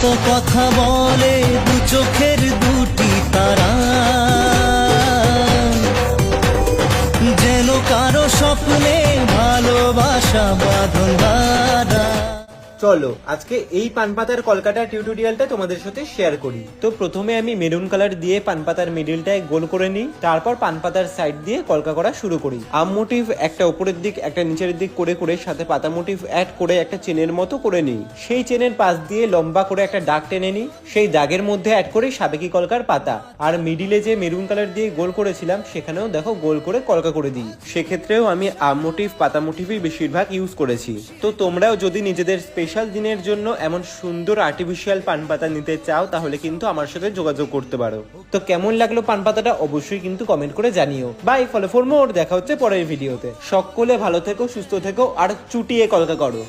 কত কথা বলে দু চোখের দুটি তারা, যেন কারো স্বপ্নে ভালোবাসা বাঁধন ধরা। চলো আজকে এই পানপাতার কলকাতা টিউটোরিয়ালটা তোমাদের সাথে শেয়ার করি। তো প্রথমে আমি মেরুন কালার দিয়ে পানপাতার মিডিলটায় গোল করে নিই, তারপর পানপাতার সাইড দিয়ে কলকা করা শুরু করি। আম মোটিভ একটা উপরের দিক একটা নিচের দিক করে করে সাথে পাতা মোটিভ অ্যাড করে একটা চেনের মতো করে নিই। সেই চেনের পাশ দিয়ে লম্বা করে একটা দাগ টেনে নিই, সেই দাগের মধ্যে অ্যাড করি সাবেকি কলকার পাতা। আর মিডিলে যে মেরুন কালার দিয়ে গোল করেছিলাম সেখানেও দেখো গোল করে কলকা করে দিই। সেক্ষেত্রেও আমি আম মোটিভ পাতা মোটিভই বেশিরভাগ ইউজ করেছি। তো তোমরাও যদি নিজেদের স্পেশাল দিনের জন্য এমন সুন্দর আর্টিফিশিয়াল পানপাতা নিতে চাও তাহলে কিন্তু আমার সাথে যোগাযোগ করতে পারো। তো কেমন লাগলো পানপাতাটা অবশ্যই কিন্তু কমেন্ট করে জানিও। বাই, ফলো ফর মোর, দেখা হচ্ছে পরের ভিডিওতে। সকলে ভালো থেকো, সুস্থ থেকো আর চুটিয়ে কলকা করো।